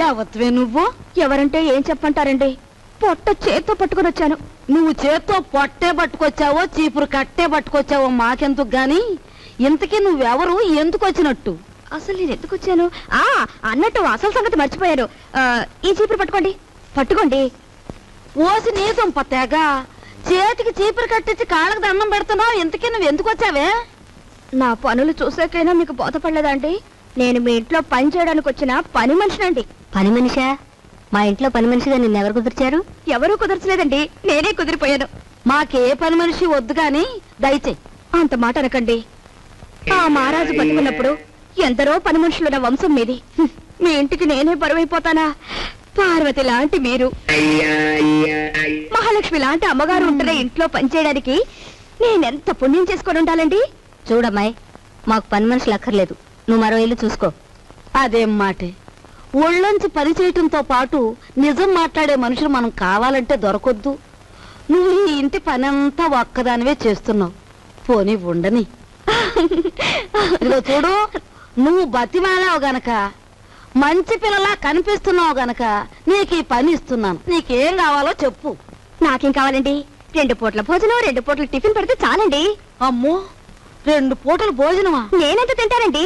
యావత్వే నువ్వు? ఎవరంటే ఏం చెప్పంటారండి? పొట్ట చేత్తో పట్టుకుని వచ్చాను. నువ్వు చేత్తో పొట్టే పట్టుకొచ్చావో చీపురు కట్టే పట్టుకొచ్చావో మాకెందుకు గాని, ఇంతకీ నువ్వెవరు, ఎందుకు వచ్చినట్టు? అసలు నేను ఎందుకు వచ్చాను? అన్నట్టు అసలు సంగతి మర్చిపోయాను. ఈ చీపురు పట్టుకోండి. పట్టుకోండి. ఓసి నీసం పత్తేగా చేతికి చీపురు కట్టించి కాళ్ళకి దండం పెడుతున్నావు. ఇంతకీ నువ్వు ఎందుకు వచ్చావే? నా పనులు చూసాకైనా మీకు బోధపడలేదా అండి? నేను మీ ఇంట్లో పని చేయడానికి వచ్చిన పని మనిషినండి. పని మనిషా? మా ఇంట్లో పని మనిషిగా నిన్నెవరు కుదిర్చారు? ఎవరూ కుదర్చలేదండి, నేనే కుదిరిపోయాను. మాకే పని మనిషి వద్దు గాని దయచేయి. అంత మాట అనకండి. ఆ మహారాజు బతుకున్నప్పుడు ఎందరో పని మనుషులున్న వంశం మీది. మీ ఇంటికి నేనే బరువైపోతానా? పార్వతి లాంటి మీరు, మహాలక్ష్మి లాంటి అమ్మగారు ఉంటున్న ఇంట్లో పనిచేయడానికి నేనెంత పుణ్యం చేసుకొని ఉండాలండి? చూడమ్మాయి, మాకు పని మనుషులు అక్కర్లేదు. నువ్వు మరో ఇల్లు చూసుకో. అదేం మాటే, ఒళ్ళొంచి పని చేయటంతో పాటు నిజం మాట్లాడే మనుషులు మనం కావాలంటే దొరకొద్దు. నువ్వు ఈ ఇంటి పనంతా ఒక్కదానివే చేస్తున్నావు. పోనీ ఉండని. ఇదిగో చూడు, నువ్వు బతిమాలావు గనక, మంచి పిల్లలా కనిపిస్తున్నావు గనక నీకు ఈ పని ఇస్తున్నాను. నీకేం కావాలో చెప్పు. నాకేం కావాలండి? 2 పూట్ల భోజనం, 2 పూట్ల టిఫిన్ పెడితే చాలండి. అమ్మో, 2 పూటలు భోజనమా? నేనెంత తింటానండి?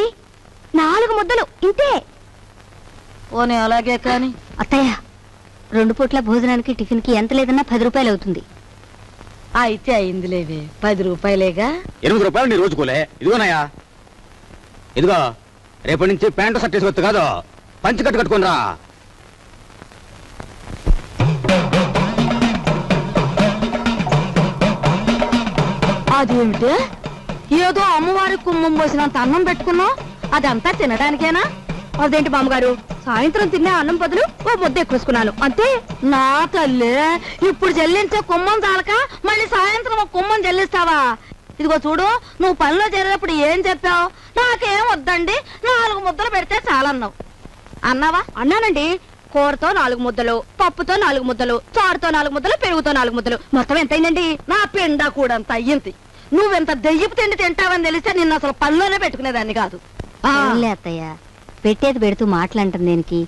4 ముద్దలు ఇంతే. ఓనే అలాగే కాని. అత్తయ్య, 2 పూట్ల భోజనానికి టిఫిన్కి ఎంత లేదన్నా 10 రూపాయలు అవుతుంది. అయితే అయిందిలేవే, 10 రూపాయలేగా. 8 రూపాయలు నీ రోజుకోలే. ఇదిగోనయ్యా, ఇదిగో రేపటి నుంచి ప్యాంటు షర్ట్ వేసుకొచ్చు కాదు, పంచి కట్టుకుని రా. అదేమిటే, ఏదో అమ్మవారి కుమ్మం పోసినంత అన్నం పెట్టుకున్నావు, అదంతా తినడానికేనా? అదేంటి బామ్మగారు, సాయంత్రం తినే అన్నం బదులు ఓ ముద్ద ఎక్కువేసుకున్నాను అంతే. నా తల్లి, ఇప్పుడు చెల్లించే కుమ్మం చాలక మళ్ళీ సాయంత్రం ఒక కుమ్మం చెల్లిస్తావా? ఇదిగో చూడు, నువ్వు పనిలో చేరేటప్పుడు ఏం చెప్పావు? నాకేం వద్దండి, 4 ముద్దలు పెడితే చాలన్నావు. అన్నావా? అన్నానండి. కూరతో 4 ముద్దలు, పప్పుతో 4 ముద్దలు, చారుతో 4 ముద్దలు, పెరుగుతో 4 ముద్దలు, మొత్తం ఎంతైందండి? నా పిండా కూడా అంత అయ్యింది. నువ్వెంత దెయ్యపు తిండి తింటావని తెలిస్తే నిన్ను అసలు పనిలోనే పెట్టుకునేదాన్ని కాదు. అవునులే అత్తయ్య, పెట్టేది పెడుతూ మాటలంటుంది దేనికి?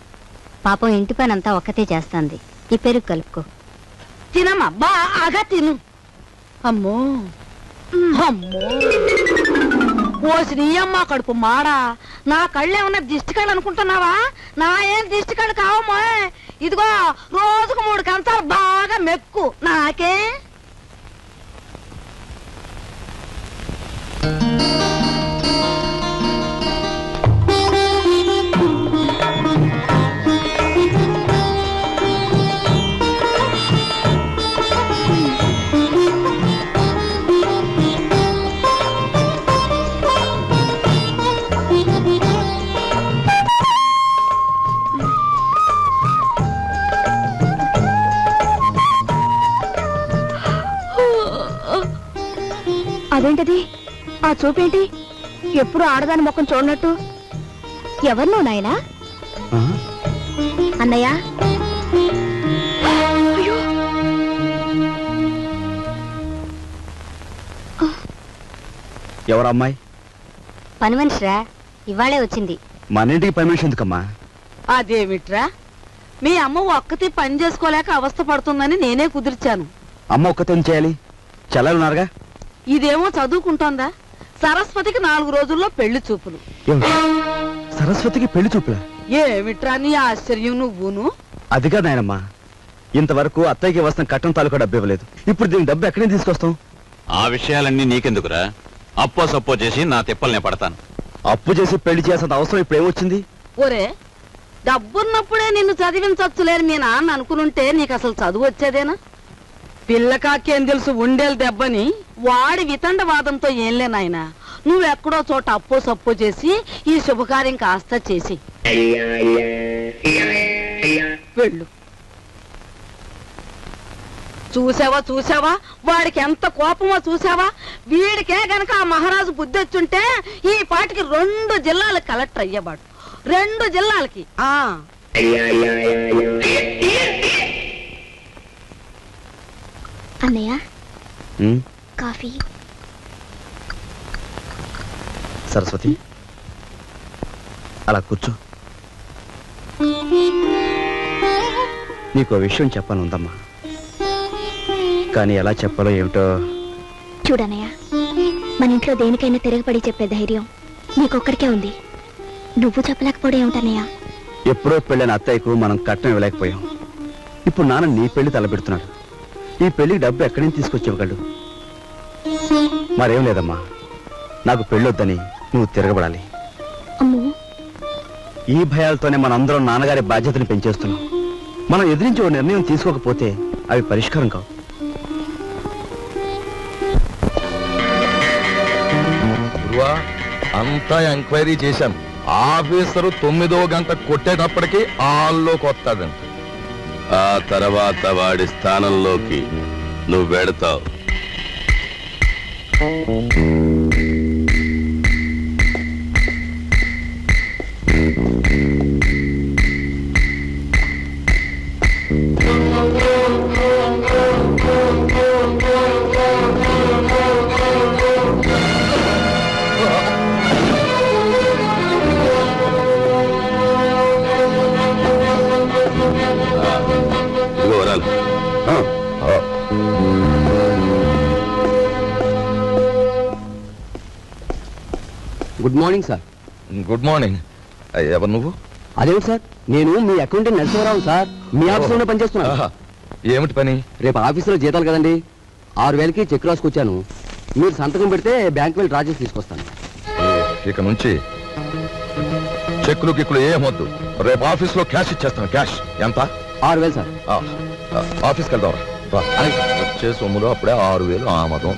పాపం ఇంటి పని అంతా ఒక్కతే చేస్తాంది. ఈ పెరుగు కలుపుకో. తినమ్మా, బాగా తిను. అమ్మో అమ్మో, ఓసి నీ అమ్మ కడుపు మాడా. నా కళ్ళేమన్నా దిష్టి కళ్ళు అనుకుంటున్నావా? నా ఏం దిష్టి కళ్ళు కావమ్మా. ఇదిగో రోజుకు 3 కంచాలు బాగా మెక్కు. నాకే అదేంటది? ఆ చూపేంటి? ఎప్పుడు ఆడదాని ముఖం చూడనట్టు. ఎవరు నువ్వు నాయనా? అన్నయ్య. ఎవరమ్మాయి? పని మనిషిరా, ఇవాళే వచ్చింది. మన ఇంటికి పని మనిషి ఎందుకమ్మా? అదేమిట్రా, మీ అమ్మ ఒక్కతి పని చేసుకోలేక అవస్థ పడుతుందని నేనే కుదిర్చాను. అమ్మ ఒక్కతే ఏం చేయాలి? చెల్లెలున్నారుగా. ఇదేమో చదువుకుంటోందా? సరస్వతికి 4 రోజుల్లో పెళ్లి చూపులు. సరస్వతికి పెళ్లి చూపులా? ఏమిట్రా నీ ఆశ్చర్యం నువ్వును? అదిగా నాయనమ్మా, ఇంతవరకు అత్తయ్యకి వస్తున్న కట్టం తాలూకా డబ్బు ఇవ్వలేదు. ఇప్పుడు దీని డబ్బు ఎక్కడి నుంచి తీసుకొస్తాం? ఆ విషయాలన్నీ నీకెందుకురా? అప్పో సప్పో చేసి నా తిప్పలనే పడతాను. అప్పు చేసి పెళ్లి చేసేంత అవసరం ఇప్పుడు ఏమొచ్చింది? ఒరే, డబ్బున్నప్పుడే నిన్ను చదివించొచ్చులేని మీ నాన్న అనుకునుంటే నీకు అసలు చదువు వచ్చేదేనా? పిల్లకాకేం తెలుసు ఉండేలు దెబ్బని వాడి వితండవాదంతో ఏం లేనాయన. నువ్వెక్కడో చోట అప్పో సప్పో చేసి ఈ శుభకార్యం కాస్త చేసి వెళ్ళు. చూసావా వాడికి ఎంత కోపమో చూసావా? వీడికే గనక ఆ మహారాజు బుద్ధి వచ్చుంటే ఈ పాటికి 2 జిల్లాలకు కలెక్టర్ అయ్యేవాడు. 2 జిల్లాలకి. అన్నయ్య, కాఫీ. సరస్వతి, అలా కూర్చో. నీకు విషయం చెప్పాను ఉందమ్మా, కానీ ఎలా చెప్పాలో ఏమిటో. చూడనయ్య, మన ఇంట్లో దేనికైనా తిరగబడి చెప్పే ధైర్యం నీకొక్కడికే ఉంది. నువ్వు చెప్పలేకపోవడం ఏమిటనయ్యా? ఎప్పుడో పెళ్ళైన అత్తయ్యకు మనం కట్నం ఇవ్వలేకపోయాం. ఇప్పుడు నాన్న నీ పెళ్లి తలపెడుతున్నాడు. ఈ పెళ్లికి డబ్బు ఎక్కడి నుంచి తీసుకొచ్చేవగలడు? మరేం లేదమ్మా, నాకు పెళ్ళొద్దని నువ్వు తిరగబడాలి. అమ్మో, ఈ భయాలతోనే మనందరం నాన్నగారి బాధ్యతను పెంచేస్తున్నాం. మనం ఎదిరించి ఓ నిర్ణయం తీసుకోకపోతే అవి పరిష్కారం కావు. అంతా ఎంక్వైరీ చేశాను. ఆఫీసరు 9వ గంట కొట్టేటప్పటికి హాల్లోకి వస్తాడంట. ఆ తర్వాత వాడి స్థానంలోకి నువ్వు వెడతావు. Good morning sir. Good morning. ఎవరు నువ్వు? అదేమిటి సార్, నేను మీ అకౌంటెంట్ నరసింహరావు సార్. మీ ఆఫీసులోనే పనిచేస్తున్నాను. ఆహా, ఏమిటి పని? రేపు ఆఫీసులో జీతాలు కదండి, 6,000కి చెక్ రాసుకొచ్చాను. మీరు సంతకం పెడితే బ్యాంక్ వెళ్ళి డ్రా చేసి తీసుకొస్తాను. ఇక నుంచి చెక్కులు గిక్కులు ఏమొద్దు. రేపు ఆఫీస్లో క్యాష్ ఇచ్చేస్తాను. క్యాష్ ఎంత? 6,000 సార్. ఆఫీస్కి వెళ్దాం రా. వచ్చే సొమ్ములో అప్పుడే 6,000 ఆమదం.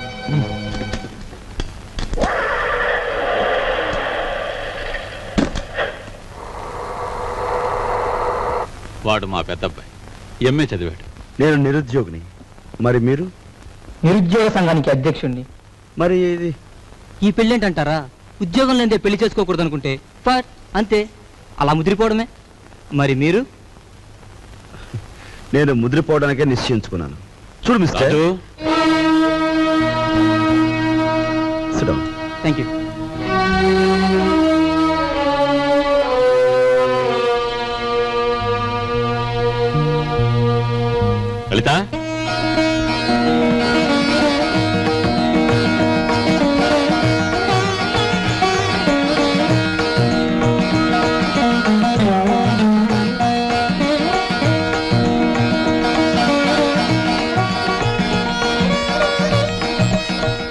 వాడు మా పెద్దబ్బాయి, ఎంఏ చదివాడు. నేను నిరుద్యోగిని. మరి మీరు? నిరుద్యోగ సంఘానికి అధ్యక్షుడిని. మరి ఇది ఈ పెళ్ళేంటంటారా? ఉద్యోగం లేదే పెళ్లి చేసుకోకూడదు అనుకుంటే ఫర్ అంతే, అలా ముదిరిపోవడమే. మరి మీరు? నేను ముదిరిపోవడానికే నిశ్చయించుకున్నాను. చూడు మిస్టర్. Thank you. లలిత,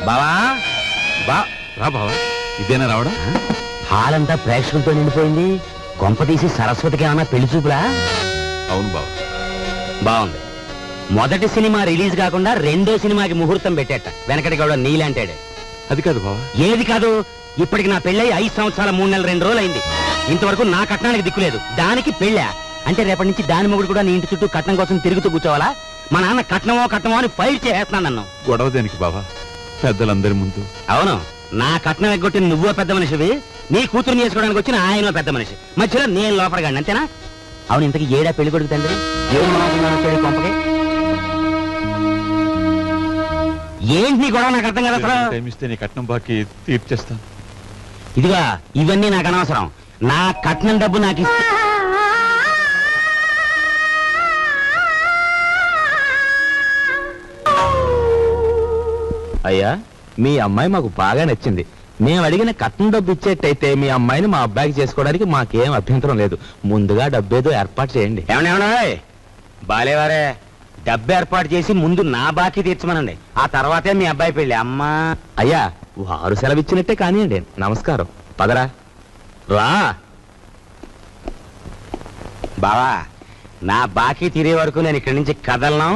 బావా రా బావా. ఇదేనా రావడం? హాల్ అంతా ప్రేక్షకులతో నిండిపోయింది. కొంప తీసి సరస్వతికి ఏమన్నా పెళ్లి చూపులా? అవును బావా. బాగుంది. మొదటి సినిమా రిలీజ్ కాకుండా రెండో సినిమాకి ముహూర్తం పెట్టేట వెనకటి గౌడ నీలాంటాడే. అది కాదు బావా. ఏది కాదు? ఇప్పటికి నా పెళ్ళై 5 సంవత్సరాల 3 నెలల 2 రోజులు అయింది. ఇంతవరకు నా కట్నానికి దిక్కులేదు. దానికి పెళ్ళా అంటే రేపటి నుంచి దాని మొగుడు కూడా నీ ఇంటి చుట్టూ కట్నం కోసం తిరుగుతూ కూర్చోవాలా? మా నాన్న కట్నమో అని ఫైట్ చేస్తున్నాను నన్ను. గొడవ దేనికి బావా, పెద్దలందరి ముందు. అవును, నా కట్నం ఎగ్గొట్టిన నువ్వో పెద్ద మనిషివి, నీ కూతురు చేసుకోవడానికి వచ్చిన ఆయన పెద్ద మనిషి, మధ్యలో నేను లోపలగాడి, అంతేనా? అవును, ఇంతకీ ఏడా పెళ్లి కొడుకు తండ్రి? కొంపకి ఏంటి నీ గొడవ? నాకు అర్థం కదా అసలు. టైం ఇస్తే నీ కట్నం బాకీ తీర్చేస్తాను. ఇదిగా ఇవన్నీ నాకు అనవసరం. నా కట్నం డబ్బు నాకు ఇస్తే అయ్యా, మీ అమ్మాయి మాకు బాగా నచ్చింది. మేము అడిగిన కట్నం డబ్బు ఇచ్చేట్టయితే మీ అమ్మాయిని మా అబ్బాయికి చేసుకోవడానికి మాకేం అభ్యంతరం లేదు. ముందుగా డబ్బేదో ఏర్పాటు చేయండి. ఏమన్నా బాలేవారే, డబ్బు ఏర్పాటు చేసి ముందు నా బాకీ తీర్చమనండి, ఆ తర్వాతే మీ అబ్బాయి పెళ్ళి. అమ్మా అయ్యా, వారు సెలవిచ్చినట్టే కానివ్వండి. నమస్కారం. పదరా. రా బావా, నా బాకీ తీరే వరకు నేను ఇక్కడి నుంచి కదలను.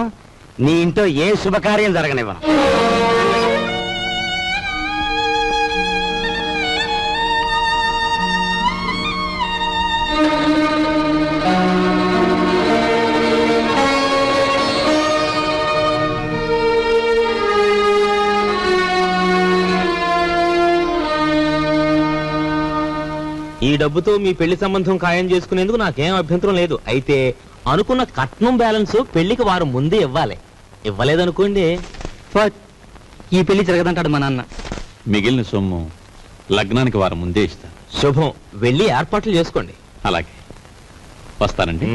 నీ ఇంట్లో ఏ శుభకార్యం జరగనివ్వను. ఈ డబ్బుతో మీ పెళ్లి సంబంధం ఖాయం చేసుకునేందుకు నాకేం అభ్యంతరం లేదు. అయితే అనుకున్న కట్నం బ్యాలెన్స్ పెళ్లికి వారు ముందే ఇవ్వాలి. ఇవ్వలేదనుకోండి, ఈ పెళ్లి జరగదంటాడు మా నాన్న. మిగిలిన సొమ్ము లగ్నానికి వారం ముందే ఇస్తాను. శుభం. వెళ్ళి ఏర్పాట్లు చేసుకోండి. అలాగే, వస్తానండి.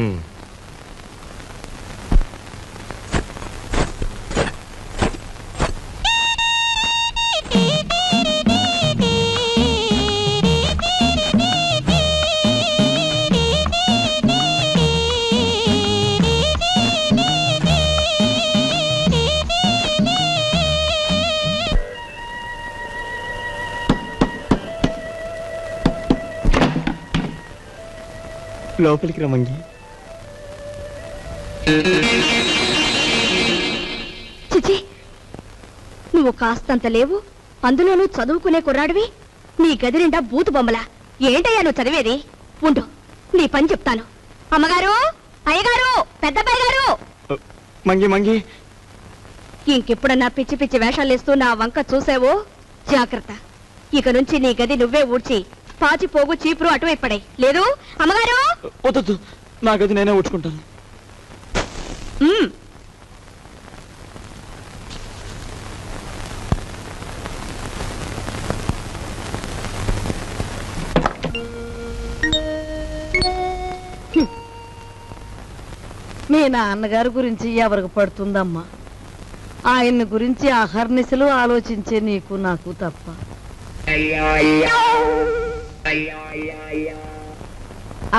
లోపలికి రమ్మంగి. చిచి, నువ్వు కాస్తంత లేవు, అందులోనూ చదువుకునే కుర్రాడివి. నీ గది నిండా బూతు బొమ్మలా. ఏంటయ్యా నువ్వు చదివేది? ఉండు, నీ పని చెప్తాను. అమ్మగారు, అయ్యగారు, పెద్దబ్బాయి గారు. మంగి మంగి, ఇంకెప్పుడన్నా పిచ్చి పిచ్చి వేషాలేస్తూ నా వంక చూసావో జాగ్రత్త. ఇక నుంచి నీ గది నువ్వే ఊడ్చి పాచిపోగు చీపురు అటువైపు పడాయి. లేదు అమ్మగారు? వద్దు, నా గది నేనే ఊడ్చుకుంటాను. మీ నాన్నగారి గురించి ఎవరికి పడుతుందమ్మా? ఆయన్ని గురించి అహర్నిశలు ఆలోచించే నీకు నాకు తప్ప.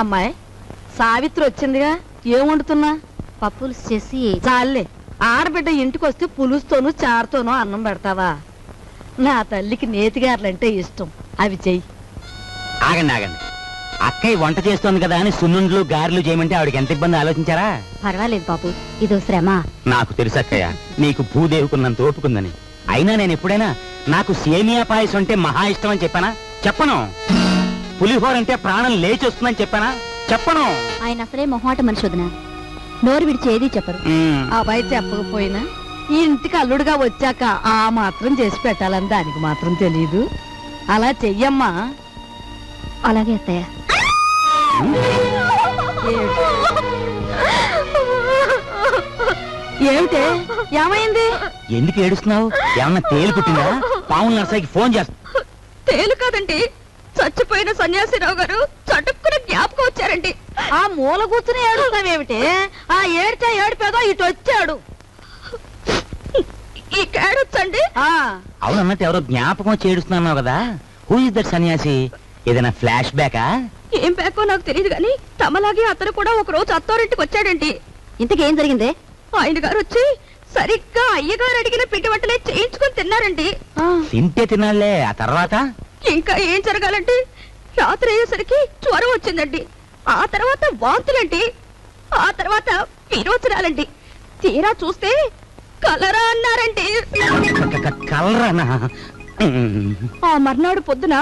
అమ్మాయి సావిత్రి వచ్చిందిగా, ఏం వండుతున్నా? పప్పులు చేసి చాలే, ఆడబిడ్డ ఇంటికి వస్తే పులుస్తోనూ చారుతోనూ అన్నం పెడతావా? నా తల్లికి నేతిగారులంటే ఇష్టం, అవి చెయ్యి. ఆగండి ఆగండి, అక్కయ్య వంట చేస్తోంది కదా అని సున్నుండ్లు గారెలు చేయమంటే ఆవిడకి ఎంత ఇబ్బంది ఆలోచించారా? పర్వాలేదు బాబు, ఇదో శ్రమ. నాకు తెలుసు అక్కయ్య, నీకు భూదేవుకున్నంత ఓపుకుందని. అయినా నేను ఎప్పుడైనా నాకు సేమియా పాయసం అంటే మహా ఇష్టం అని చెప్పానా? చెప్పను. పులిహోర అంటే ప్రాణం లేచి వస్తుందని చెప్పానా? చెప్పను. ఆయన అసలే మొహమాట మనిషి వదినా, నోరు విడిచి ఏదీ చెప్పరు. అబ్బాయి చెప్పకపోయినా ఈ ఇంటికి అల్లుడుగా వచ్చాక ఆ మాత్రం చేసి పెట్టాలని దానికి మాత్రం తెలీదు. అలా చెయ్యమ్మా. అలాగే అత్తయ్య. ఏమిటే, ఏమైంది? ఎందుకు ఏడుస్తున్నావు? ఏమన్నా తేలు కుట్టిందా? పావుల నర్సయ్యకి ఫోన్ చేస్తా. తేలు కాదండి, చచ్చిపోయిన సన్యాసిరావు గారు చటుక్కున జ్ఞాపకం వచ్చారండి. ఆ మూల కూర్చుని ఏడుస్తావేమిటే? ఆ ఏడ్చా ఏడిపేదో ఇటు వచ్చాడు. ఈ కేడొచ్చండి. అవునన్నట్టు ఎవరో జ్ఞాపకం వచ్చి ఏడుస్తున్నావు కదా, హూ ఇస్ దట్ సన్యాసి? ఏదైనా ఫ్లాష్ బ్యాకా? ఏం బ్యాకో నాకు తెలియదు గాని తమలాగే అతను కూడా ఒక రోజు అత్తారింటికి వచ్చాడండి. ఇంతకేం జరిగిందే? ఆయన గారు వచ్చి సరిగ్గా అయ్యగారు అడిగిన పిండి వంటలే చేయించుకొని తిన్నారండి. తింటే తినాలే, ఆ తర్వాత? ఇంకా ఏం జరగాలండి, రాత్రి అయ్యేసరికి జ్వరం వచ్చిందండి, ఆ తర్వాత వాంతులండి, ఆ తర్వాత విరోచనాలండి. తీరా చూస్తే కలరా అన్నారండి. కలరానా? ఆ మర్నాడు పొద్దున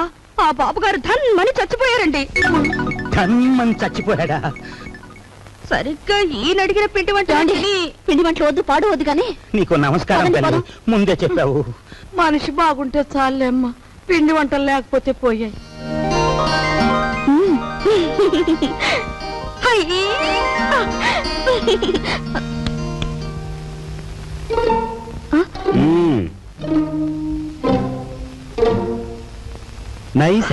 ఆ బాబుగారు ధన్మని చచ్చిపోయారండి. ధన్మని చచ్చిపోయాడా? సరిగ్గా ఈయన అడిగిన పిండి వంట పిండి వంటలు వద్దు, పాడు వద్దు కానీ. నీకు నమస్కారం తల్లి, ముందే చెప్పావు. మనిషి బాగుంటే చాలేమ్మా, పిండి వంటలు లేకపోతే పోయాయి. నైస్.